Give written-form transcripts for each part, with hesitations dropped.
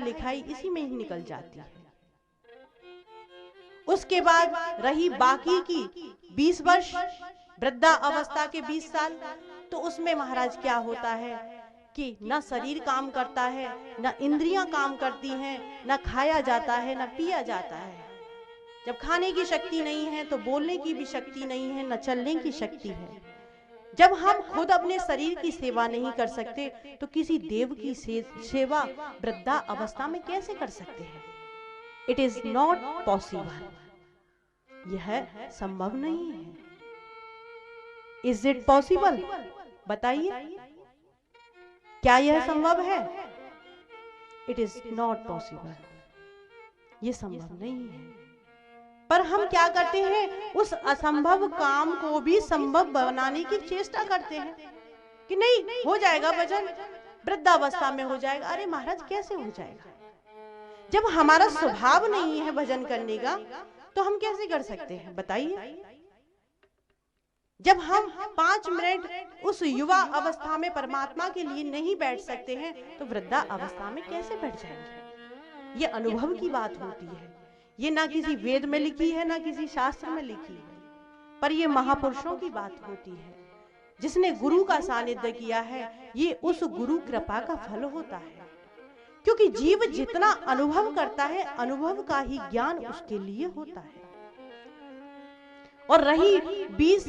लिखाई इसी में ही निकल जाती है। उसके बाद रही बाकी की 20 वर्ष, वृद्धा अवस्था के 20 साल, तो उसमें महाराज क्या होता है कि न शरीर काम करता है, न इंद्रियां काम करती हैं, न खाया जाता है, न पिया जाता है। जब खाने की शक्ति नहीं है तो बोलने की भी शक्ति नहीं है, न चलने की शक्ति है। जब हम खुद अपने शरीर की सेवा नहीं कर सकते तो किसी देव की सेवा वृद्धा अवस्था में कैसे कर सकते हैं? It is not possible. यह संभव नहीं है। Is it possible? बताइए, क्या यह संभव है? It is not possible. यह संभव नहीं है। पर हम क्या करते हैं, उस असंभव काम को भी संभव बनाने की चेष्टा करते हैं कि नहीं हो जाएगा भजन, वृद्धावस्था में हो जाएगा। अरे महाराज, कैसे हो जाएगा? जब हमारा स्वभाव नहीं है भजन करने का तो हम कैसे कर सकते हैं? बताइए। जब हम 5 मिनट उस युवा अवस्था में परमात्मा के लिए नहीं बैठ सकते हैं तो वृद्धा अवस्था में कैसे बैठ जाएंगे? ये अनुभव की बात होती है। ये ना किसी वेद में लिखी है, ना किसी शास्त्र में लिखी है, पर ये महापुरुषों की बात होती है। जिसने गुरु का सानिध्य किया है, ये उस गुरु कृपा का फल होता है। क्योंकि जीव जितना अनुभव करता है, अनुभव का ही ज्ञान उसके लिए होता है। और रही 20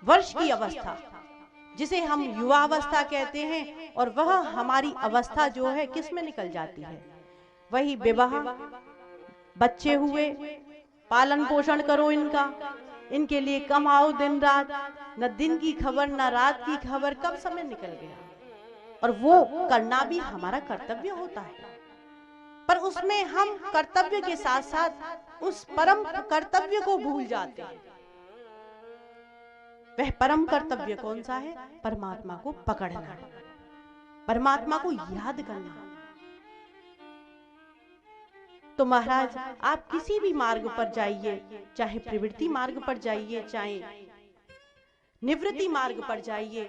वर्ष की अवस्था, जिसे हम युवा अवस्था कहते हैं, और वह हमारी अवस्था जो है किस में निकल जाती है? वही विवाह, बच्चे हुए, पालन पोषण करो इनका, इनके लिए कमाओ दिन रात, न दिन की खबर न रात की खबर, कब समय निकल गया। और वो करना भी हमारा कर्तव्य होता है, पर उसमें हम कर्तव्य के साथ साथ उस परम कर्तव्य को भूल जाते हैं। वह परम कर्तव्य कौन सा है? परमात्मा को पकड़ना, परमात्मा को याद करना। तो महाराज, आप किसी भी मार्ग पर जाइए, चाहे प्रवृत्ति मार्ग पर जाइए, चाहे निवृत्ति मार्ग पर जाइए,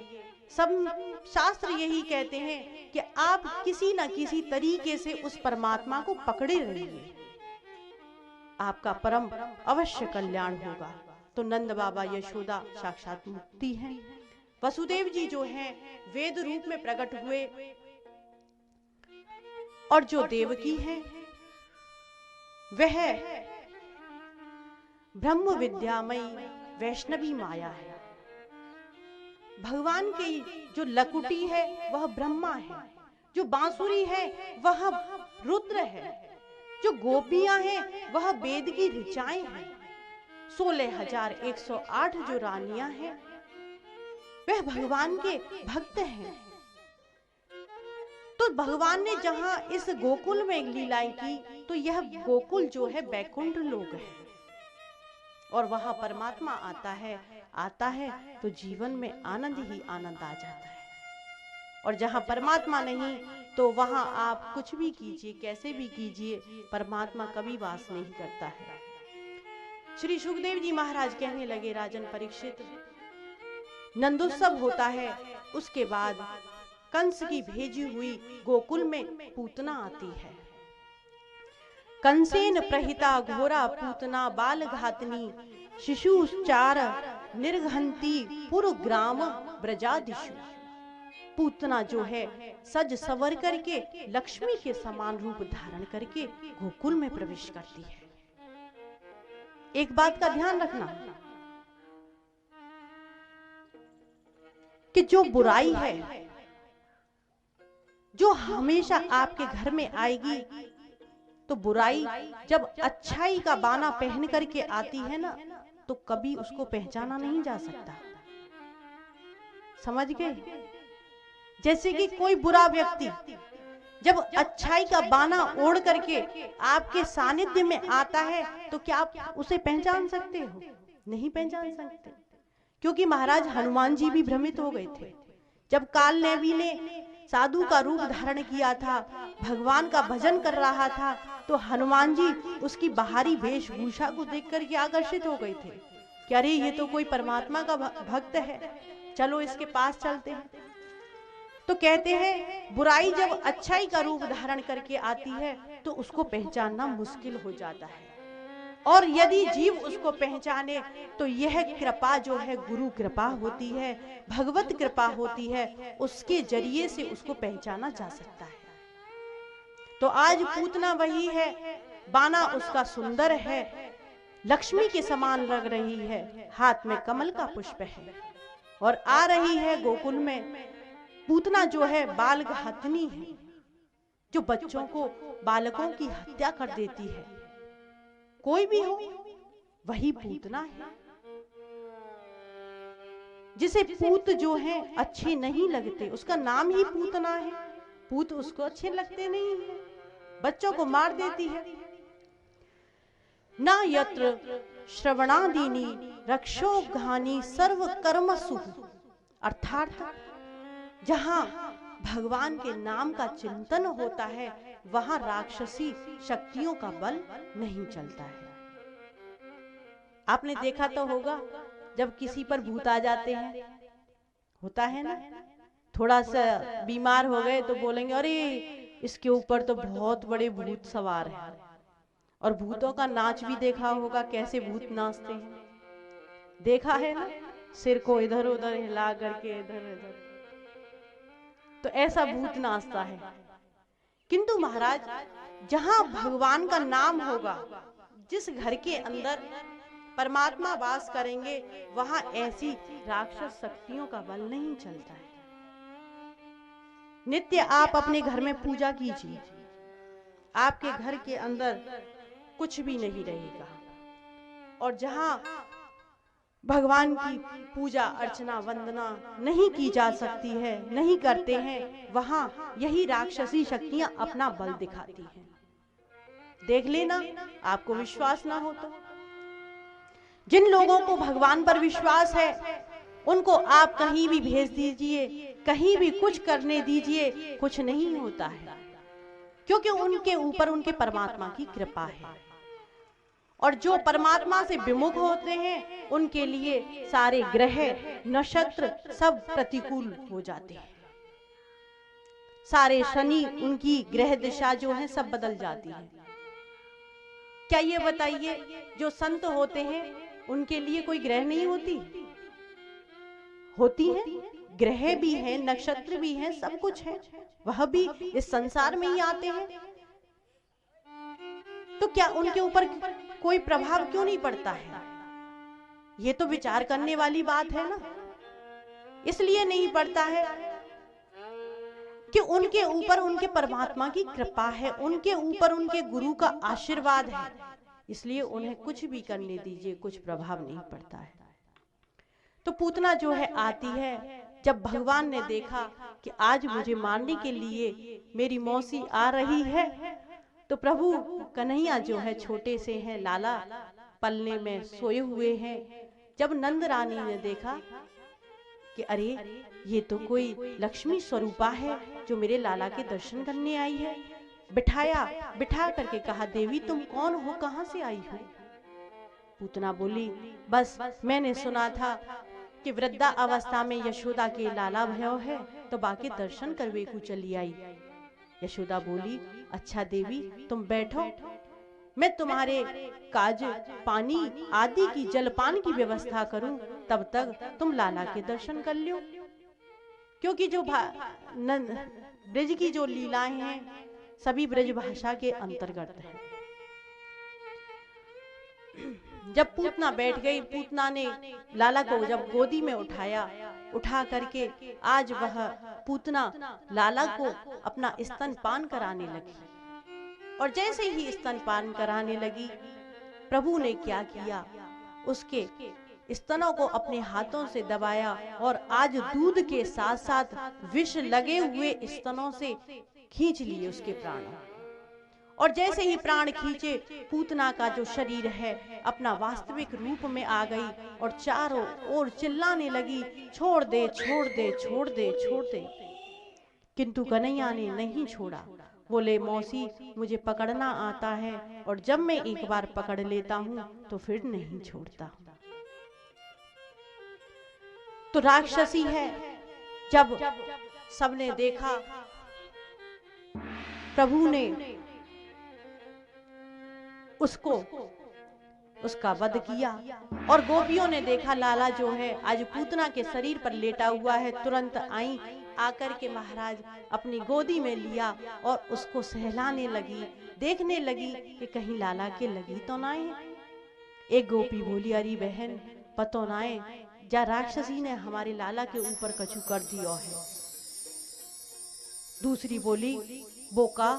सब शास्त्र यही कहते हैं कि आप किसी न किसी तरीके से उस परमात्मा को पकड़े रहिए, आपका परम अवश्य कल्याण होगा। तो नंद बाबा यशोदा साक्षात मुक्ति हैं। वसुदेव जी जो हैं वेद रूप में प्रकट हुए, और जो देवकी हैं वह ब्रह्म विद्यामयी वैष्णवी माया है। भगवान की जो लकुटी है वह ब्रह्मा है, जो बांसुरी है वह रुद्र है, जो गोपियां हैं वह वेद की ऋचाएं हैं, 16,108 जो रानियां हैं वह भगवान के भक्त हैं। तो भगवान ने जहां इस गोकुल में लीलाएं की, तो यह गोकुल जो है बैकुंठ लोक है, और वहां परमात्मा आता है तो जीवन में आनंद ही आनंद आ जाता है। और जहां परमात्मा नहीं तो वहां आप कुछ भी कीजिए, कैसे भी कीजिए, परमात्मा कभी वास नहीं करता है। श्री सुखदेव जी महाराज कहने लगे, राजन परीक्षित, नंदोत्सव होता है, उसके बाद कंस की भेजी हुई गोकुल में पूतना आती है। कंसेन प्रहिता घोरा पूतना बाल घातनी, शिशु चार निर्घंती पुर ग्राम ब्रजादिशु। पूतना जो है सज सवर करके लक्ष्मी के समान रूप धारण करके गोकुल में प्रवेश करती है। एक बात का ध्यान रखना कि जो बुराई है, जो हमेशा आपके घर में आएगी, तो बुराई जब अच्छाई का बाना पहन करके आती है ना, तो कभी उसको पहचाना नहीं जा सकता। समझ गए? जैसे कि कोई बुरा व्यक्ति जब अच्छाई का बाना ओढ़ करके आपके सानिध्य में आता है, तो क्या आप उसे पहचान सकते हो? नहीं पहचान सकते, क्योंकि महाराज हनुमान जी भी भ्रमित हो गए थे। जब काल नेवी ने साधु का रूप धारण किया था, भगवान का भजन कर रहा था, तो हनुमान जी उसकी बाहरी वेशभूषा को देख करके आकर्षित हो गए थे कि अरे ये तो कोई परमात्मा का भक्त है, चलो इसके पास चलते हैं। तो कहते हैं बुराई जब अच्छाई का रूप धारण करके आती है तो उसको पहचानना मुश्किल हो जाता है, और यदि जीव उसको पहचाने तो यह कृपा जो है गुरु कृपा होती है, भगवत कृपा होती है, उसके जरिए से उसको पहचाना जा सकता है। तो आज पूतना वही है, बाना उसका सुंदर है, लक्ष्मी के समान लग रही है, हाथ में कमल का पुष्प है और आ रही है गोकुल में। पूतना जो है बाल घातनी है, जो बच्चों को, बालकों की हत्या कर देती है। कोई भी हो, वही पूतना है। जिसे पूत जो है अच्छे नहीं लगते, उसका नाम ही पूतना है। पूत उसको अच्छे लगते नहीं है, बच्चों को मार देती है। ना यत्र श्रवणादीनी रक्षोघानी सर्व कर्मसु, अर्थात जहां भगवान के नाम का चिंतन होता है वहां राक्षसी शक्तियों का बल नहीं चलता है। आपने देखा तो होगा जब किसी पर भूत आ जाते हैं, होता है ना, थोड़ा सा बीमार हो गए तो बोलेंगे अरे इसके ऊपर तो बहुत बड़े भूत सवार हैं। और भूतों का नाच भी देखा होगा, कैसे भूत नाचते हैं, देखा है ना, सिर को इधर उधर हिला करके इधर उधर, तो ऐसा भूत नाचता है। किंतु महाराज जहां भगवान का नाम होगा, जिस घर के अंदर परमात्मा वास करेंगे, वहां ऐसी राक्षस शक्तियों का बल नहीं चलता है। नित्य आप अपने घर में पूजा कीजिए, आपके घर के अंदर कुछ भी नहीं रहेगा। और जहां भगवान की पूजा अर्चना वंदना नहीं की जा सकती है, नहीं करते हैं, वहां यही राक्षसी शक्तियां अपना बल दिखाती हैं। देख लेना, आपको विश्वास ना हो तो। जिन लोगों को भगवान पर विश्वास है उनको आप कहीं भी भेज दीजिए, कहीं भी कुछ करने दीजिए, कुछ नहीं होता है, क्योंकि उनके ऊपर उनके परमात्मा की कृपा है। और जो परमात्मा से विमुख होते हैं उनके लिए सारे ग्रह नक्षत्र सब प्रतिकूल हो जाते हैं, सारे शनि उनकी ग्रह दिशा जो है सब बदल जाती है। क्या ये बताइए, जो संत होते हैं उनके लिए कोई ग्रह नहीं होती है, ग्रह भी है, नक्षत्र भी है, सब कुछ है, वह भी इस संसार में ही आते हैं। तो क्या उनके ऊपर कोई प्रभाव क्यों नहीं पड़ता है? ये तो विचार करने वाली बात है ना। इसलिए नहीं पड़ता है कि उनके ऊपर उनके परमात्मा की कृपा है, उनके ऊपर उनके गुरु का आशीर्वाद है, इसलिए उन्हें कुछ भी करने दीजिए, कुछ प्रभाव नहीं पड़ता है। तो पूतना जो है आती है, जब भगवान ने देखा कि आज मुझे मारने के लिए मेरी मौसी आ रही है, तो प्रभु कन्हैया जो है छोटे से हैं, लाला पलने में सोए हुए हैं। जब नंद रानी ने देखा कि अरे ये तो कोई लक्ष्मी स्वरूपा है जो मेरे लाला के दर्शन करने आई है, बिठा करके कहा, देवी तुम कौन हो, कहां से आई हो? पूतना बोली, बस मैंने सुना था कि वृद्धा अवस्था में यशोदा के लाला भयो है, तो बाकी दर्शन करवे को चली आई। यशोदा बोली, अच्छा देवी तुम बैठो, मैं तुम्हारे काज पानी आदि की जलपान की व्यवस्था करूं, तब तक तुम लाला के दर्शन कर लो। क्योंकि जो ब्रज की जो लीलाएं हैं सभी ब्रज भाषा के अंतर्गत है। जब पूतना बैठ गई, पूतना ने लाला को जब गोदी में उठाया, उठा करके आज वह पूतना लाला को अपना स्तनपान कराने लगी। और जैसे ही स्तनपान कराने लगी, प्रभु ने क्या किया, उसके स्तनों को अपने हाथों से दबाया और आज दूध के साथ साथ विष लगे हुए स्तनों से खींच लिए उसके प्राण। और जैसे ही प्राण खींचे, पूतना का जो शरीर है अपना वास्तविक रूप में आ गई और चारों ओर चिल्लाने लगी, छोड़ दे छोड़ दे छोड़ दे छोड़ दे। किंतु कन्हैया ने नहीं छोड़ा। बोले, मौसी मुझे पकड़ना आता है और जब मैं एक बार पकड़ लेता हूं तो फिर नहीं छोड़ता। तो राक्षसी है, जब सबने देखा प्रभु ने उसका वध किया। और गोपियों ने देखा लाला जो है आज पूतना के शरीर पर लेटा हुआ है। तुरंत आई, आकर के महाराज अपनी गोदी में लिया और उसको सहलाने लगी, देखने लगी कि कहीं लाला के लगी तो ना है। एक गोपी बोली, अरे बहन पतो ना है, जा राक्षसी ने हमारे लाला के ऊपर कछु कर दिया है। दूसरी बोली, बोका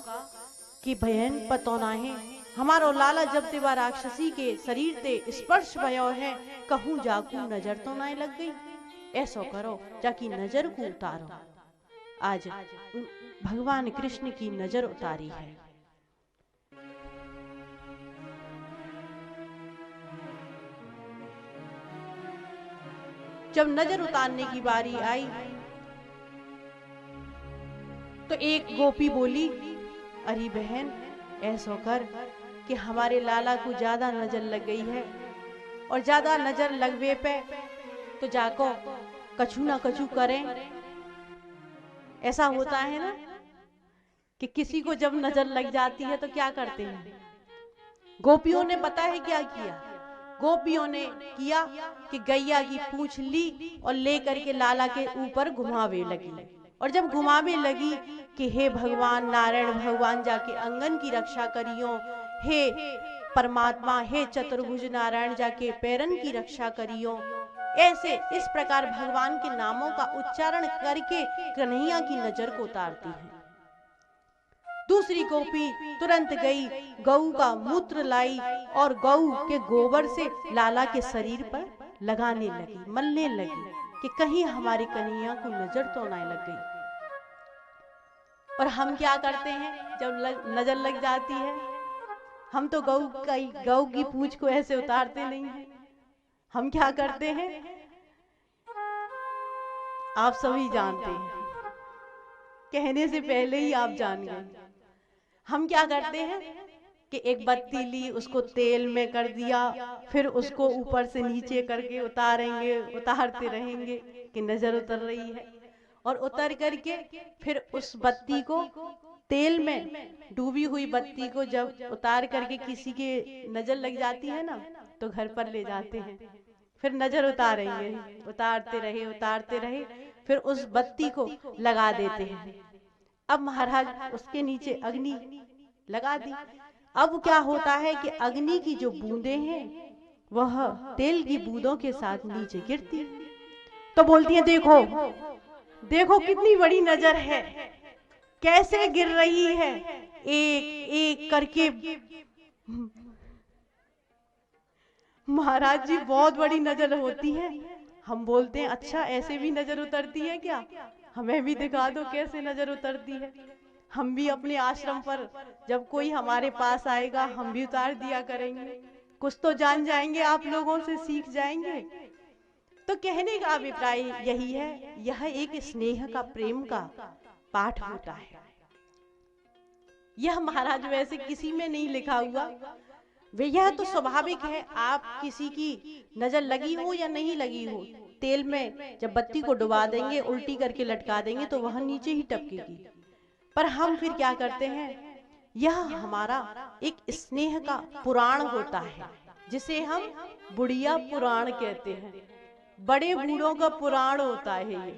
कि बहन पतो ना है, हमारो लाला जब तेवा राक्षसी के शरीर ते स्पर्श भयो है, कहूँ जाकू नजर तो ना लग गई। ऐसो करो जाकि नजर को उतारो। आज भगवान कृष्ण की नजर उतारी है। जब नजर उतारने की बारी आई तो एक गोपी बोली, अरे बहन ऐसा कर कि हमारे लाला को ज्यादा नजर लग गई है, और ज्यादा नजर लगवे पे तो जाको कछु ना कछु करें। ऐसा होता है ना कि किसी को जब नजर लग जाती है तो क्या करते हैं। गोपियों ने पता है क्या किया, गोपियों ने किया कि गैया की पूंछ ली और लेकर के लाला के ऊपर घुमावे लगी। और जब घुमावे लगी कि हे भगवान नारायण भगवान जाके अंगन की रक्षा करियो, हे परमात्मा हे चतुर्भुज नारायण जाके पैरन की रक्षा करियो, ऐसे इस प्रकार भगवान के नामों का उच्चारण करके कन्हैया की नजर को उतारती है। दूसरी गोपी तुरंत गई, गऊ का मूत्र लाई और गऊ के गोबर से लाला के शरीर पर लगाने लगी, मलने लगी कि कहीं हमारी कन्हैया को नजर तो ना लग गई। और हम क्या करते हैं जब नजर लग जाती है, हम तो गऊ की पूंछ को ऐसे उतारते नहीं हैं। हम क्या करते हैं आप सभी जानते हैं, कहने से पहले ही आप जान गए। हम क्या करते हैं कि एक बत्ती ली, उसको तेल में कर दिया, फिर उसको ऊपर से नीचे करके उतारेंगे, उतारते रहेंगे कि नजर उतर रही है। और उतर करके फिर उस बत्ती को तेल में डूबी हुई बत्ती को जब उतार करके किसी के नजर लग जाती है ना तो घर पर ले जाते हैं, फिर नजर उतारेंगे, उतारते रहे फिर उस बत्ती को लगा देते हैं। अब महाराज उसके नीचे अग्नि लगा दी। अब क्या होता है कि अग्नि की जो बूंदें हैं वह तेल की बूंदों के साथ नीचे गिरती, तो बोलती है देखो देखो कितनी बड़ी नजर है, कैसे गिर रही है, एक एक करके। महाराज जी बहुत बड़ी नजर होती है। हम बोलते हैं अच्छा ऐसे भी नजर उतरती है क्या, हमें भी दिखा दो कैसे नजर उतरती है। हम भी अपने आश्रम पर जब कोई हमारे पास आएगा हम भी उतार दिया करेंगे, कुछ तो जान जाएंगे, आप लोगों से सीख जाएंगे। तो कहने का अभिप्राय यही है, यह एक स्नेह का प्रेम का पाठ होता है। यह महाराज वैसे किसी में नहीं लिखा हुआ, वे यह तो स्वाभाविक है। आप किसी की नजर लगी हो या नहीं लगी हो, तेल में जब बत्ती को डुबा देंगे, उल्टी करके लटका देंगे तो वह नीचे ही टपकेगी। पर हम फिर क्या करते हैं, यह हमारा एक स्नेह का पुराण होता है, जिसे हम बुढ़िया पुराण कहते हैं। बड़े बूढ़ों का पुराण होता है,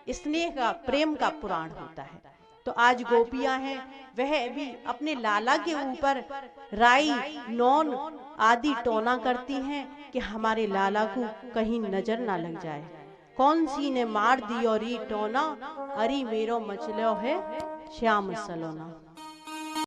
ये स्नेह का प्रेम का पुराण होता है। तो आज गोपियां हैं, वह भी अपने लाला के ऊपर राई नौन आदि टोना करती हैं कि हमारे लाला को कहीं नजर ना लग जाए। कौन सी ने मार दी और ये टोना, अरे मेरो मचलो है श्याम सलोना।